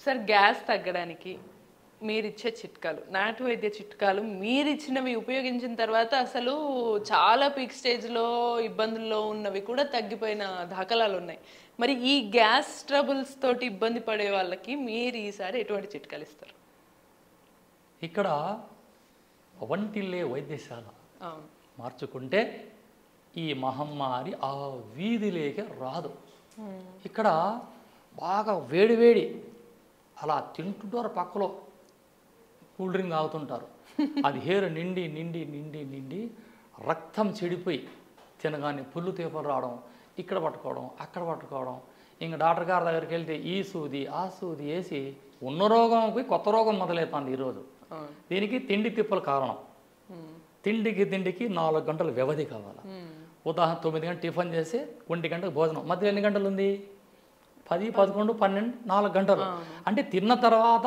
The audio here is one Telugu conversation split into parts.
సార్ గ్యాస్ తగ్గడానికి మీరిచ్చే చిట్కాలు, నాటు వైద్య చిట్కాలు మీరిచ్చినవి ఉపయోగించిన తర్వాత అసలు చాలా పీక్ స్టేజ్లో ఇబ్బందుల్లో ఉన్నవి కూడా తగ్గిపోయిన దాఖలాలు ఉన్నాయి. మరి ఈ గ్యాస్ ట్రబుల్స్ తోటి ఇబ్బంది పడే వాళ్ళకి మీరు ఈసారి ఎటువంటి చిట్కాలు ఇస్తారు? ఇక్కడ వంటిల్లే వైద్యశాల అవును, మార్చుకుంటే ఈ మహమ్మారి ఆ వీధిలోకి రాదు. ఇక్కడ బాగా వేడివేడి అలా తింటుంటారు, పక్కలో కూల్ డ్రింక్ తాగుతుంటారు. అది హేరు నిండి నిండి నిండి నిండి రక్తం చెడిపోయి తినగానే పుల్లు తీపలు రావడం, ఇక్కడ పట్టుకోవడం అక్కడ పట్టుకోవడం. ఇంక డాక్టర్ గారి దగ్గరికి వెళ్తే ఈ సూది ఆ సూది వేసి ఉన్న రోగం పోయి కొత్త రోగం మొదలవుతుంది ఈరోజు. దీనికి తిండి తిప్పలు కారణం. తిండికి 4 గంటల వ్యవధి కావాలి. ఉదాహరణ 9 గంటలు టిఫిన్ చేసి 1 గంటకు భోజనం, మధ్యలో ఎన్ని గంటలు ఉంది? 10, 11, 12, 4 గంటలు. అంటే తిన్న తర్వాత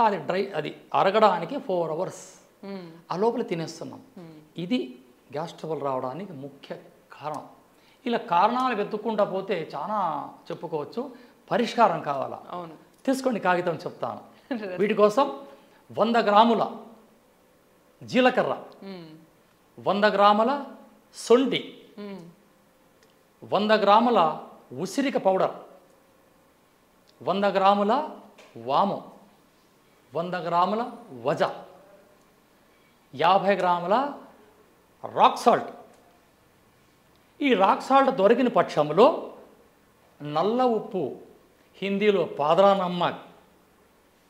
అది అరగడానికి 4 hours. ఆ లోపల తినేస్తున్నాం. ఇది గ్యాస్ ట్రబుల్ రావడానికి ముఖ్య కారణం. ఇలా కారణాలు వెతుక్కుంటా పోతే చాలా చెప్పుకోవచ్చు. పరిష్కారం కావాలా? అవును, తీసుకోండి, కాగితం చెప్తాను. వీటి కోసం 100 గ్రాముల జీలకర్ర, 100 గ్రాముల సొంటి, 100 గ్రాముల ఉసిరిక పౌడర్, 100 గ్రాముల వాము, 100 గ్రాముల వజ, 50 గ్రాముల రాక్ సాల్ట్. ఈ రాక్ సాల్ట్ దొరికిన పక్షంలో నల్ల ఉప్పు, హిందీలో పాదరా నమ్మక్,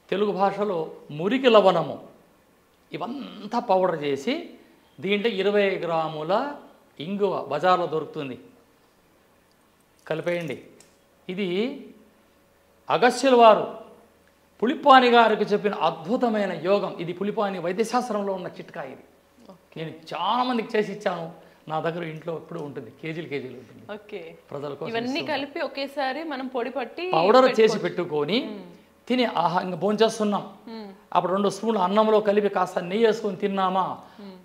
తెలుగు భాషలో మురికి లవణము, ఇవంతా పౌడర్ చేసి దీంట్లో 20 గ్రాముల ఇంగువ బజార్లో దొరుకుతుంది, కలిపేయండి. ఇది అగస్త్యుల వారు పులిపాని గారికి చెప్పిన అద్భుతమైన యోగం. ఇది పులిపాని వైద్యశాస్త్రంలో ఉన్న చిట్కా. ఇది నేను చాలా మందికి చేసి ఇచ్చాను. నా దగ్గర ఇంట్లో ఎప్పుడు ఉంటుంది, కేజీలు ఉంటుంది. ఓకే, ప్రజలకు ఇవన్నీ కలిపి ఒకేసారి మనం పొడి పట్టి పౌడర్ చేసి పెట్టుకొని తిని ఇంకా భోంచేస్తున్నాం. అప్పుడు 2 స్పూన్లు అన్నంలో కలిపి కాస్త నెయ్యి వేసుకొని తిన్నామా,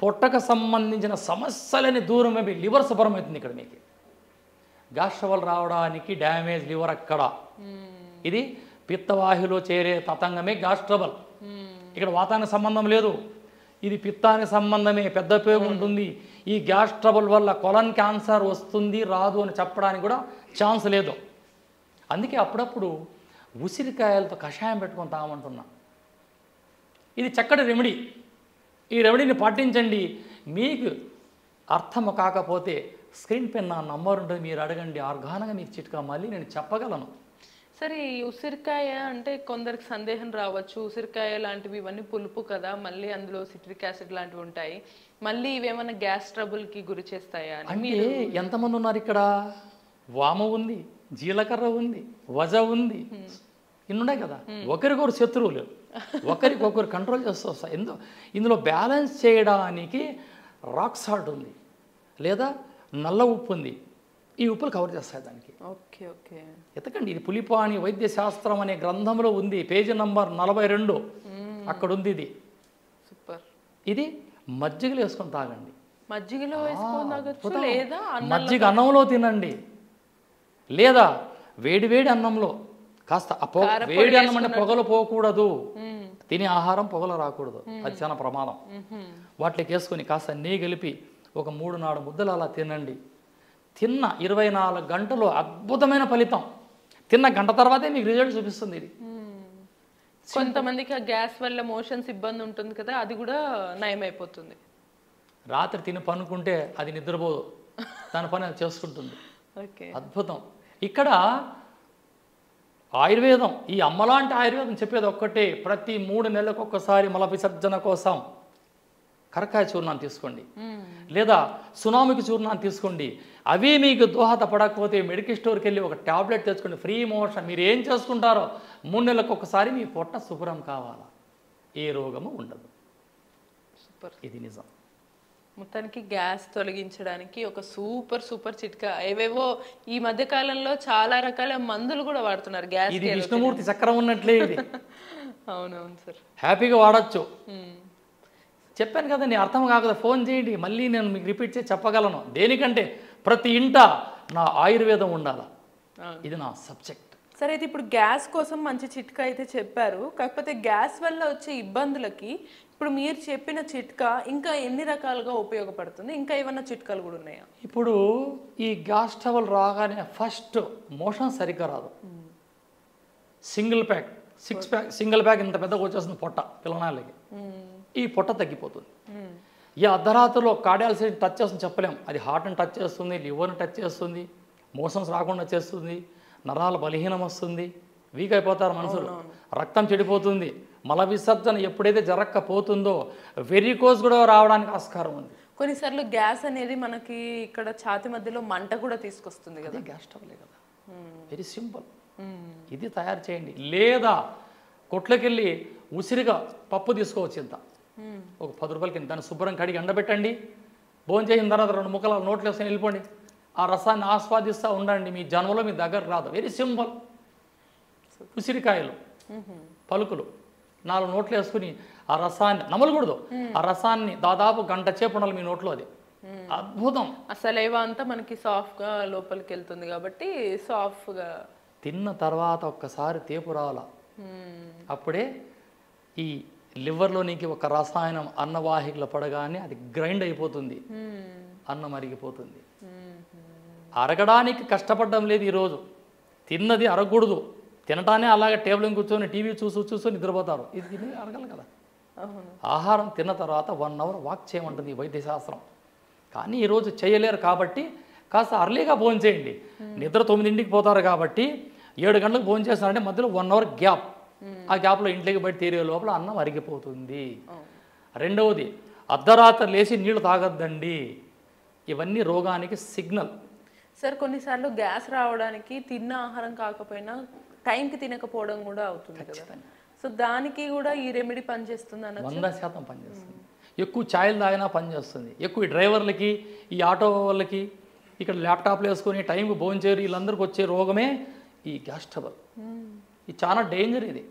పొట్టకు సంబంధించిన సమస్యలని దూరం అయిపోయి లివర్ శుభ్రం అవుతుంది. ఇక్కడ మీకు గ్యాస్ ట్రబుల్ రావడానికి డ్యామేజ్ లివర్ అక్కడ. ఇది పిత్తవాహిలో చేరే తతంగమే గ్యాస్ ట్రబుల్. ఇక్కడ వాతానికి సంబంధం లేదు, ఇది పిత్తానికి సంబంధమే. పెద్ద ఉపయోగం ఉంటుంది. ఈ గ్యాస్ ట్రబుల్ వల్ల కొలన్ క్యాన్సర్ వస్తుంది రాదు అని చెప్పడానికి కూడా ఛాన్స్ లేదు. అందుకే అప్పుడప్పుడు ఉసిరికాయలతో కషాయం పెట్టుకొని తాగమంటున్నా. ఇది చక్కటి రెమెడీ. ఈ రెమెడీని పాటించండి. మీకు అర్థం కాకపోతే స్క్రీన్ పైన నా నంబర్ ఉంటుంది, మీరు అడగండి. ఆర్గానంగా మీకు చిట్కా మళ్ళీ నేను చెప్పగలను. సరే, ఈ ఉసిరికాయ అంటే కొందరికి సందేహం రావచ్చు. ఉసిరికాయ లాంటివి ఇవన్నీ పులుపు కదా, మళ్ళీ అందులో సిట్రిక్ యాసిడ్ లాంటివి ఉంటాయి, మళ్ళీ ఇవేమన్నా గ్యాస్ ట్రబుల్కి గురి చేస్తాయా అంటే ఎంతమంది ఉన్నారు ఇక్కడ? వామ ఉంది, జీలకర్ర ఉంది, వజ ఉంది, ఇన్నున్నాయి కదా. ఒకరికొకరు శత్రువులు, ఒకరికొకరు కంట్రోల్ చేస్తూ వస్తాయి. ఇందులో బ్యాలెన్స్ చేయడానికి రాక్ సాల్ట్ ఉంది, లేదా నల్ల ఉప్పు ఉంది. ఈ ఉప్పులు కవర్ చేస్తాయి దానికి. ఓకే ఓకే, ఎతకండి. ఇది పులిపాని వైద్య శాస్త్రం అనే గ్రంథంలో ఉంది, పేజీ నంబర్ 42 అక్కడ ఉంది. ఇది సూపర్. ఇది మజ్జిగలో వేసుకొని తాగండి. మజ్జిగలో వేసుకొని తాగొచ్చు, లేదా మజ్జిగ అన్నంలో తినండి, లేదా వేడి అన్నంలో కాస్త వేడి అన్నం అంటే పొగలు పోకూడదు. తినే ఆహారం పొగలు రాకూడదు, అది చాలా ప్రమాదం. వాటికి వేసుకొని కాస్త నెయ్యి కలిపి ఒక 3-4 ముద్దలు అలా తినండి. తిన్న 24 గంటలు అద్భుతమైన ఫలితం. తిన్న గంట తర్వాతే మీకు రిజల్ట్ చూపిస్తుంది. ఇది కొంతమందికి ఆ గ్యాస్ వల్ల మోషన్స్ ఇబ్బంది ఉంటుంది కదా, అది కూడా నయమైపోతుంది. రాత్రి తిని పనుకుంటే అది నిద్రపోదు, దాని పని అది చేసుకుంటుంది. అద్భుతం. ఇక్కడ ఆయుర్వేదం, ఈ అమ్మలాంటి ఆయుర్వేదం చెప్పేది ఒక్కటే, ప్రతి 3 నెలలకు ఒక్కసారి మల విసర్జన కోసం కరకాయ చూర్ణాన్ని తీసుకోండి, లేదా సునామికి చూర్ణాన్ని తీసుకోండి. అవి మీకు దోహదపడకపోతే మెడికల్ స్టోర్కి వెళ్ళి ఒక ట్యాబ్లెట్ తెచ్చుకోండి, ఫ్రీ మోషన్. మీరు ఏం చేసుకుంటారో 3 నెలలకు ఒకసారి మీ పొట్ట శుభ్రం కావాలా, ఏ రోగము ఉండదు. సూపర్. ఇది నిజం. మొత్తానికి గ్యాస్ తొలగించడానికి ఒక సూపర్ చిట్కా. ఏవేవో ఈ మధ్య కాలంలో చాలా రకాల మందులు కూడా వాడుతున్నారు గ్యాస్. ఇది విష్ణుమూర్తి చక్రం ఉన్నట్లే ఇది. అవునవును సార్, హ్యాపీగా వాడచ్చు. చెప్పాను కదండి, అర్థం కాకదా ఫోన్ చేయండి, మళ్ళీ నేను మీకు రిపీట్ చేసి చెప్పగలను. దేనికంటే ప్రతి ఇంట నా ఆయుర్వేదం ఉండాలి, ఇది నా సబ్జెక్ట్. సరే అయితే ఇప్పుడు గ్యాస్ కోసం మంచి చిట్కా అయితే చెప్పారు. కాకపోతే గ్యాస్ వల్ల వచ్చే ఇబ్బందులకి ఇప్పుడు మీరు చెప్పిన చిట్కా ఇంకా ఎన్ని రకాలుగా ఉపయోగపడుతుంది? ఇంకా ఏమన్నా చిట్కాలు కూడా ఉన్నాయా? ఇప్పుడు ఈ గ్యాస్ ట్రబుల్ రాగానే ఫస్ట్ మోషన్ సరిగ్గా రాదు. Single pack, 6 pack, single pack ఇంత పెద్దగా వచ్చేస్తుంది పొట్ట పిల్లనాళ్ళకి. ఈ పొట్ట తగ్గిపోతుంది. ఈ అర్ధరాత్రిలో కార్డియాలసిస్ టచ్ చేస్తుంది చెప్పలేం. అది హార్ట్ని టచ్ చేస్తుంది, లివర్ని టచ్ చేస్తుంది, మోషన్స్ రాకుండా చేస్తుంది, నరాల బలహీనం వస్తుంది, వీక్ అయిపోతారు మనుషులు, రక్తం చెడిపోతుంది, మల విసర్జన ఎప్పుడైతే జరగకపోతుందో వెరికోస్ కూడా రావడానికి ఆస్కారం ఉంది. కొన్నిసార్లు గ్యాస్ అనేది మనకి ఇక్కడ ఛాతి మధ్యలో మంట కూడా తీసుకొస్తుంది కదా. గ్యాస్ ట్రబులే కదా. Very simple. ఇది తయారు చేయండి. లేదా కొట్లకెళ్ళి ఉసిరిగా పప్పు తీసుకోవచ్చు. ఇంత ఒక 10 రూపాయలకి ఇంత దాన్ని శుభ్రం కడిగి ఎండబెట్టండి. భోజనం చేసిన తర్వాత 2 ముక్కలు నోట్లు వేసుకొని వెళ్ళిపోండి. ఆ రసాన్ని ఆస్వాదిస్తూ ఉండండి. మీ జన్మలో మీ దగ్గర రాదు. Very simple. ఉసిరికాయలు పలుకులు 4 నోట్లు వేసుకుని ఆ రసాన్ని నమలకూడదు. ఆ రసాన్ని దాదాపు గంట సేపు ఉండాలి మీ నోట్లో. అది అద్భుతం. అసలు ఏవో అంతా మనకి సాఫ్ట్గా లోపలికి వెళ్తుంది కాబట్టి సాఫ్ట్గా తిన్న తర్వాత ఒక్కసారి తేపు రావాల. అప్పుడే ఈ లివర్లోనికి ఒక రసాయనం అన్నవాహికలో పడగానే అది గ్రైండ్ అయిపోతుంది, అన్నం అరిగిపోతుంది. అరగడానికి కష్టపడడం లేదు ఈరోజు. తిన్నది అరగకూడదు. తినటానే అలాగే టేబుల్ కూర్చొని టీవీ చూసి నిద్రపోతారు. ఇది తిని అరగాలి కదా. ఆహారం తిన్న తర్వాత 1 అవర్ వాక్ చేయమంటుంది ఈ వైద్యశాస్త్రం. కానీ ఈరోజు చేయలేరు కాబట్టి కాస్త అర్లీగా భోజనం చేయండి. నిద్ర 9ంటికి పోతారు కాబట్టి 7 గంటలకు భోజనం చేస్తారంటే మధ్యలో 1 అవర్ గ్యాప్. ఆ గ్యాప్లో ఇంట్లోకి బయట తీరే లోపల అన్నం అరిగిపోతుంది. రెండవది, అర్ధరాత్రి లేచి నీళ్లు తాగొద్దండి. ఇవన్నీ రోగానికి సిగ్నల్. సార్ కొన్నిసార్లు గ్యాస్ రావడానికి తిన్న ఆహారం కాకపోయినా టైంకి తినకపోవడం కూడా అవుతుంది కదా. సో దానికి కూడా ఈ రెమెడీ పనిచేస్తుంది అన్న 100% పనిచేస్తుంది. ఎక్కువ ఛాయలు తాగినా పనిచేస్తుంది. ఎక్కువ ఈ డ్రైవర్లకి, ఈ ఆటో వాళ్ళకి, ఇక్కడ ల్యాప్టాప్లు వేసుకొని టైంకి భోజనం చేయరు, వీళ్ళందరికీ వచ్చే రోగమే ఈ గ్యాస్ ట్రబుల్. ఇది చాలా డేంజర్. ఇది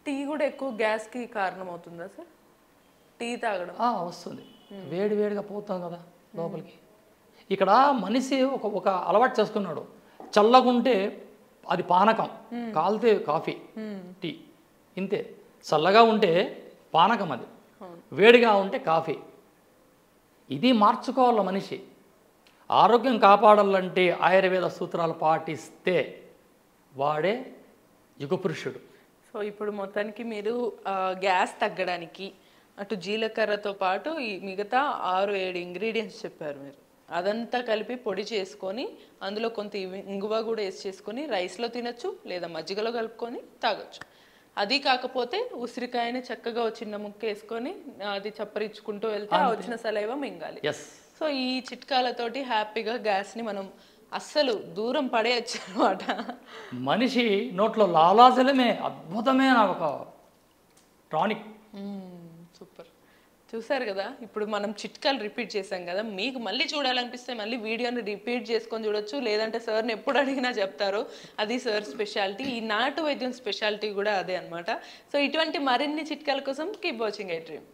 టీ కూడా ఎక్కువ గ్యాస్కి కారణం అవుతుందా సార్? టీ తాగడం వస్తుంది. వేడిగా పోతాం కదా లోపలికి. ఇక్కడ మనిషి ఒక అలవాటు చేసుకున్నాడు. చల్లగుంటే అది పానకం, కాలితే కాఫీ, టీ ఇంతే. చల్లగా ఉంటే పానకం, అది వేడిగా ఉంటే కాఫీ. ఇది మార్చుకోవాలి మనిషి. ఆరోగ్యం కాపాడాలంటే ఆయుర్వేద సూత్రాలు పాటిస్తే వాడే యుగపురుషుడు. సో ఇప్పుడు మొత్తానికి మీరు గ్యాస్ తగ్గడానికి అటు జీలకర్రతో పాటు ఈ మిగతా 6-7 ఇంగ్రీడియంట్స్ చెప్పారు మీరు. అదంతా కలిపి పొడి చేసుకొని అందులో కొంత ఇంగువ కూడా వేసి చేసుకొని రైస్లో తినచ్చు, లేదా మజ్జిగలో కలుపుకొని తాగొచ్చు. అది కాకపోతే ఉసిరికాయని చక్కగా చిన్న ముక్క వేసుకొని అది చప్పరించుకుంటూ వెళ్తే వచ్చిన సలైవ మింగాలి. సో ఈ చిట్కాలతోటి హ్యాపీగా గ్యాస్ని మనం అస్సలు దూరం పడేయచ్చు అనమాట. మనిషి నోట్లో లాలాజలమే అద్భుతమైన ఒక టానిక్. సూపర్. చూసారు కదా, ఇప్పుడు మనం చిట్కాలు రిపీట్ చేసాం కదా. మీకు మళ్ళీ చూడాలనిపిస్తే మళ్ళీ వీడియోని రిపీట్ చేసుకొని చూడొచ్చు, లేదంటే సార్ని ఎప్పుడు అడిగినా చెప్తారు. అది సార్ స్పెషాలిటీ. ఈ నాటు వైద్యం స్పెషాలిటీ కూడా అదే అనమాట. సో ఇటువంటి మరిన్ని చిట్కాల కోసం కీప్ వాచింగ్ ఐ డ్రీమ్.